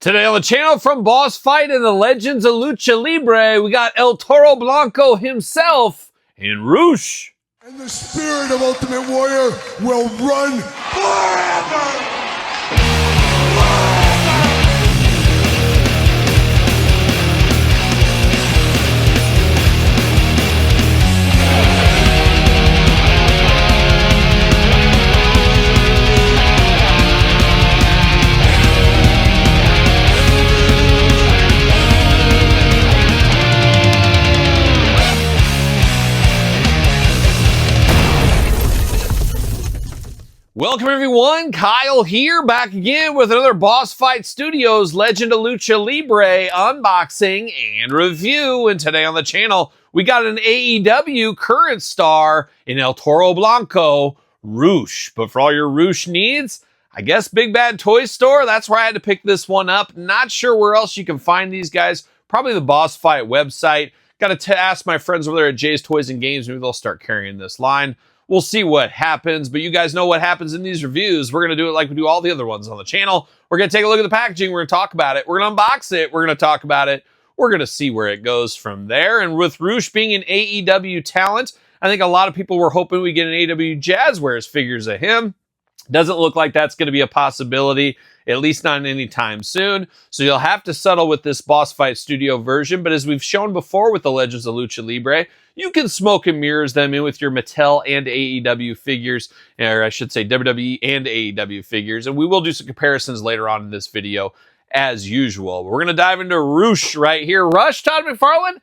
Today on the channel, from Boss Fight and the Legends of Lucha Libre, we got El Toro Blanco himself in Roosh. And the spirit of Ultimate Warrior will run forever! Welcome everyone, Kyle here, back again with another Boss Fight Studios Legend of Lucha Libre unboxing and review. And today on the channel, we got an AEW current star in El Toro Blanco, Roosh. But for all your Roosh needs, I guess Big Bad Toy Store, that's where I had to pick this one up. Not sure where else you can find these guys. Probably the Boss Fight website. Got to ask my friends over there at Jay's Toys and Games, maybe they'll start carrying this line. We'll see what happens, but you guys know what happens in these reviews. We're going to do it like we do all the other ones on the channel. We're going to take a look at the packaging. We're going to talk about it. We're going to unbox it. We're going to talk about it. We're going to see where it goes from there. And with Roosh being an AEW talent, I think a lot of people were hoping we get an AEW Jazzwares figures of him. Doesn't look like that's going to be a possibility, at least not anytime soon. So you'll have to settle with this Boss Fight Studio version. But as we've shown before with the Legends of Lucha Libre, you can smoke and mirrors them in with your Mattel and AEW figures, or I should say WWE and AEW figures. And we will do some comparisons later on in this video as usual. We're going to dive into Roosh right here. Rush, Todd McFarlane?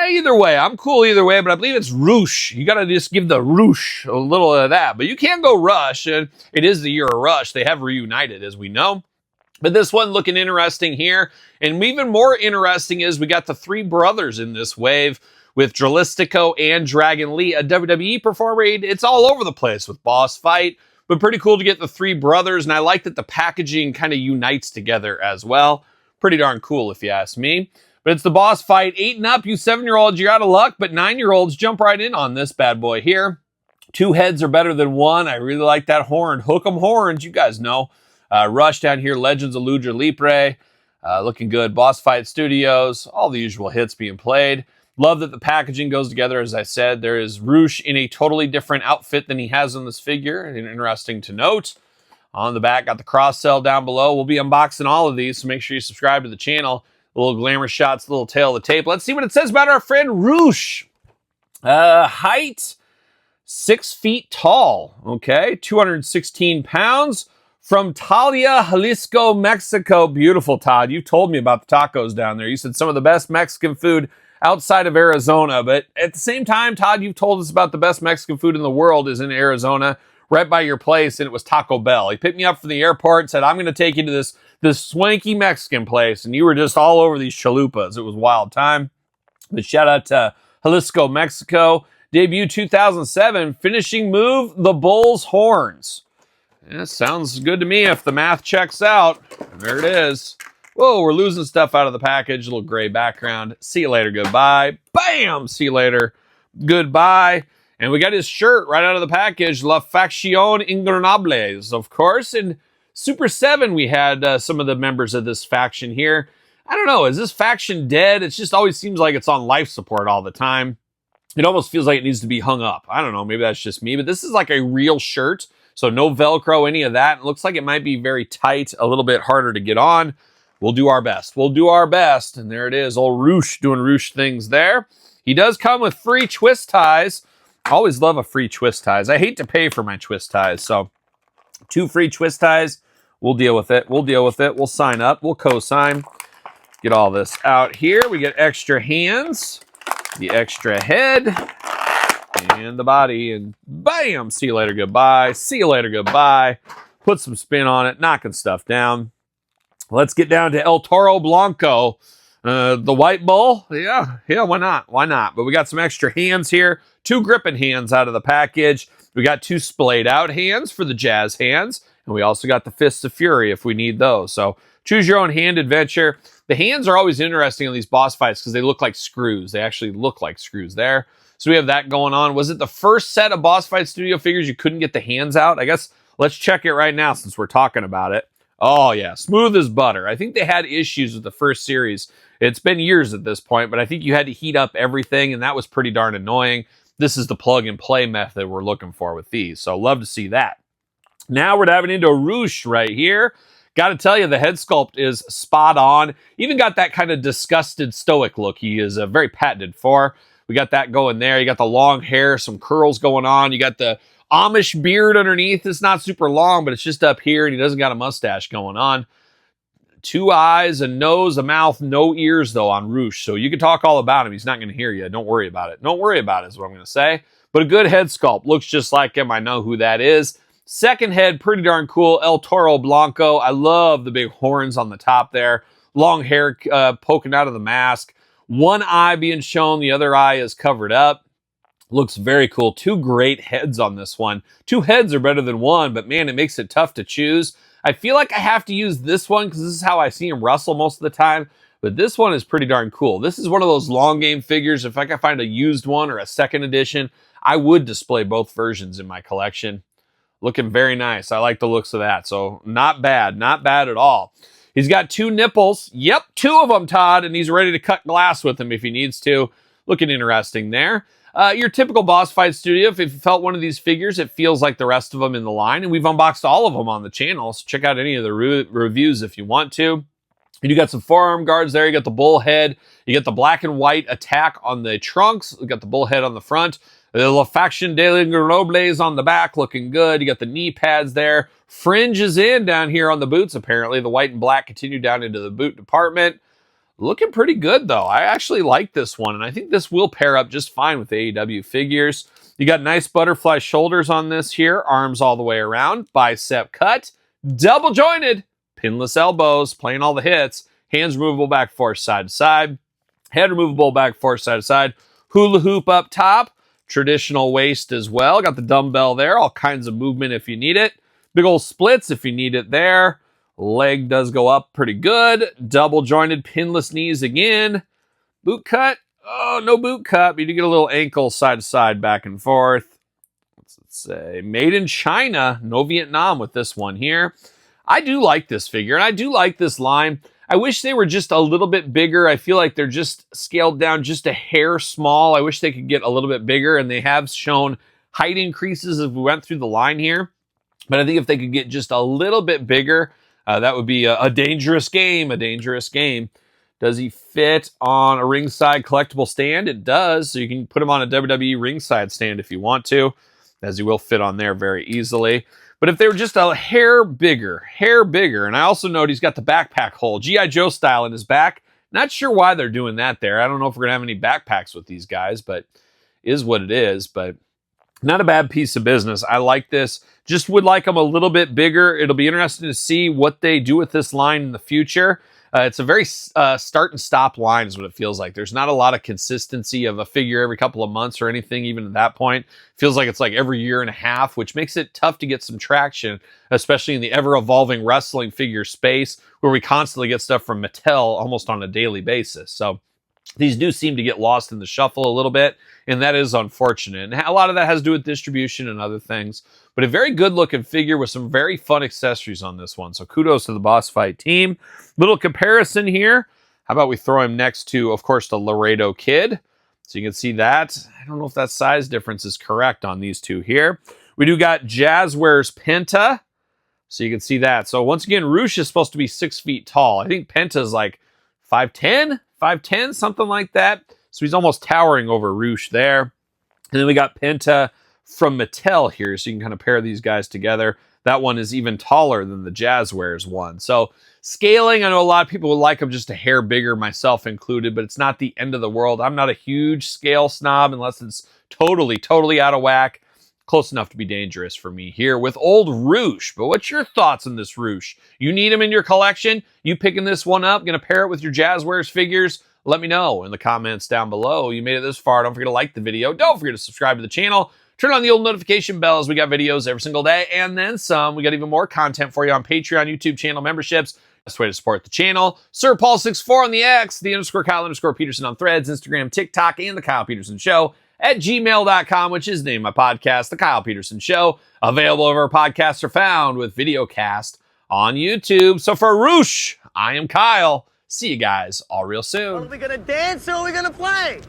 Either way, I'm cool either way, but I believe it's Roosh. You got to just give the Roosh a little of that. But you can go Rush, and it is the year of Rush. They have reunited, as we know. But this one looking interesting here. And even more interesting is we got the three brothers in this wave with Dralistico and Dragon Lee, a WWE performer. It's all over the place with Boss Fight, but pretty cool to get the three brothers. And I like that the packaging kind of unites together as well. Pretty darn cool if you ask me. But it's the Boss Fight. 8 and up, you 7-year-olds, you're out of luck, but 9-year-olds jump right in on this bad boy here. 2 heads are better than 1. I really like that horn. Hook 'em horns, you guys know. Rush down here, Legends of Lucha Libre. Looking good. Boss Fight Studios, all the usual hits being played. Love that the packaging goes together. As I said, there is Roosh in a totally different outfit than he has on this figure. Interesting to note. On the back, got the cross cell down below. We'll be unboxing all of these, so make sure you subscribe to the channel. A little glamour shots, a little tail of the tape. Let's see what it says about our friend Roosh. Height, 6 feet tall. Okay, 216 pounds. From Talia, Jalisco, Mexico. Beautiful, Todd. You told me about the tacos down there. You said some of the best Mexican food outside of Arizona. But at the same time, Todd, you've told us about the best Mexican food in the world is in Arizona, right by your place, and it was Taco Bell. He picked me up from the airport and said, I'm going to take you to this swanky Mexican place, and you were just all over these chalupas. It was a wild time. But shout out to Jalisco, Mexico. Debut 2007, finishing move, the Bull's Horns. Yeah, sounds good to me if the math checks out. There it is. Whoa, we're losing stuff out of the package. A little gray background. See you later, goodbye. Bam! See you later, goodbye. And we got his shirt right out of the package. La Facción Ingobernables, of course. And Super 7, we had some of the members of this faction here. I don't know, is this faction dead? It just always seems like it's on life support all the time. It almost feels like it needs to be hung up. I don't know, maybe that's just me, but this is like a real shirt. So no Velcro, any of that. It looks like it might be very tight, a little bit harder to get on. We'll do our best. We'll do our best. And there it is, old Roosh doing Roosh things there. He does come with free twist ties. I always love a free twist ties. I hate to pay for my twist ties. So 2 free twist ties. We'll deal with it. We'll deal with it. We'll sign up. We'll co-sign. Get all this out here. We get extra hands, the extra head, and the body. And bam! See you later, goodbye. See you later, goodbye. Put some spin on it. Knocking stuff down. Let's get down to El Toro Blanco. The white bull. Yeah, why not? Why not? But we got some extra hands here. 2 gripping hands out of the package. We got 2 splayed out hands for the jazz hands. And we also got the Fists of Fury if we need those. So choose your own hand adventure. The hands are always interesting on these boss fights because they look like screws. They actually look like screws there. So we have that going on. Was it the first set of Boss Fight Studio figures you couldn't get the hands out? I guess let's check it right now since we're talking about it. Oh, yeah. Smooth as butter. I think they had issues with the first series. It's been years at this point, but I think you had to heat up everything, and that was pretty darn annoying. This is the plug-and-play method we're looking for with these, so love to see that. Now we're diving into Roosh right here. Got to tell you, the head sculpt is spot on. Even got that kind of disgusted stoic look he is very patented for. We got that going there. You got the long hair, some curls going on. You got the Amish beard underneath. It's not super long, but it's just up here, and he doesn't got a mustache going on. 2 eyes, a nose, a mouth, no ears, though, on Roosh. So you can talk all about him. He's not going to hear you. Don't worry about it. Don't worry about it is what I'm going to say. But a good head sculpt. Looks just like him. I know who that is. Second head, pretty darn cool. El Toro Blanco. I love the big horns on the top there. Long hair poking out of the mask. One eye being shown. The other eye is covered up. Looks very cool. 2 great heads on this one. 2 heads are better than one, but man, it makes it tough to choose. I feel like I have to use this one because this is how I see him wrestle most of the time. But this one is pretty darn cool. This is one of those long game figures. If I can find a used one or a second edition, I would display both versions in my collection. Looking very nice. I like the looks of that. So not bad. Not bad at all. He's got 2 nipples. Yep, 2 of them, Todd. And he's ready to cut glass with them if he needs to. Looking interesting there. Your typical boss fight studio, if you felt one of these figures, it feels like the rest of them in the line. And we've unboxed all of them on the channel. So check out any of the reviews if you want to. You got some forearm guards there. You got the bull head. You got the black and white attack on the trunks. You got the bull head on the front. The La Faction de Grenobles on the back, looking good. You got the knee pads there. Fringe is in down here on the boots, apparently. The white and black continue down into the boot department. Looking pretty good, though. I actually like this one, and I think this will pair up just fine with AEW figures. You got nice butterfly shoulders on this here. Arms all the way around. Bicep cut. Double jointed. Pinless elbows. Playing all the hits. Hands removable back forth side to side. Head removable back forth side to side. Hula hoop up top. Traditional waist as well. Got the dumbbell there. All kinds of movement if you need it. Big old splits if you need it there. Leg does go up pretty good. Double jointed pinless knees again. Boot cut. Oh, no boot cut. But you do get a little ankle side to side, back and forth. Let's say made in China. No Vietnam with this one here. I do like this figure, and I do like this line. I wish they were just a little bit bigger. I feel like they're just scaled down just a hair small. I wish they could get a little bit bigger, and they have shown height increases as we went through the line here. But I think if they could get just a little bit bigger, that would be a dangerous game, Does he fit on a ringside collectible stand? It does, so you can put him on a WWE ringside stand if you want to, as he will fit on there very easily. But if they were just a hair bigger, and I also note he's got the backpack hole, G.I. Joe style in his back. Not sure why they're doing that there. I don't know if we're going to have any backpacks with these guys, but is what it is. But not a bad piece of business. I like this. Just would like them a little bit bigger. It'll be interesting to see what they do with this line in the future. It's a very start and stop line is what it feels like. There's not a lot of consistency of a figure every couple of months or anything, even at that point. Feels like it's like every year and a half, which makes it tough to get some traction, especially in the ever-evolving wrestling figure space, where we constantly get stuff from Mattel almost on a daily basis. So these do seem to get lost in the shuffle a little bit, and that is unfortunate. And a lot of that has to do with distribution and other things. But a very good-looking figure with some very fun accessories on this one. So kudos to the Boss Fight team. Little comparison here. How about we throw him next to, of course, the Laredo Kid. So you can see that. I don't know if that size difference is correct on these two here. We do got Jazzwares Penta. So you can see that. So once again, Roosh is supposed to be 6 feet tall. I think Penta's like 5'10", something like that. So he's almost towering over Roosh there. And then we got Penta from Mattel here, so you can kind of pair these guys together. That one is even taller than the Jazzwares one. So scaling, I know a lot of people would like them just a hair bigger, myself included, but it's not the end of the world. I'm not a huge scale snob unless it's totally out of whack. Close enough to be dangerous for me here with old Roosh. But what's your thoughts on this Roosh? You need him in your collection? You picking this one up? Going to pair it with your Jazzwares figures? Let me know in the comments down below. You made it this far. Don't forget to like the video. Don't forget to subscribe to the channel. Turn on the old notification bells. We got videos every single day and then some. We got even more content for you on Patreon, YouTube channel memberships. Best way to support the channel. Sir Paul64 on the X, the _Kyle_Peterson on Threads, Instagram, TikTok, and the Kyle Peterson Show at gmail.com, which is the name of my podcast, The Kyle Peterson Show. Available wherever podcasts are found with video cast on YouTube. So for Roosh, I am Kyle. See you guys all real soon. Are we gonna dance or are we gonna play?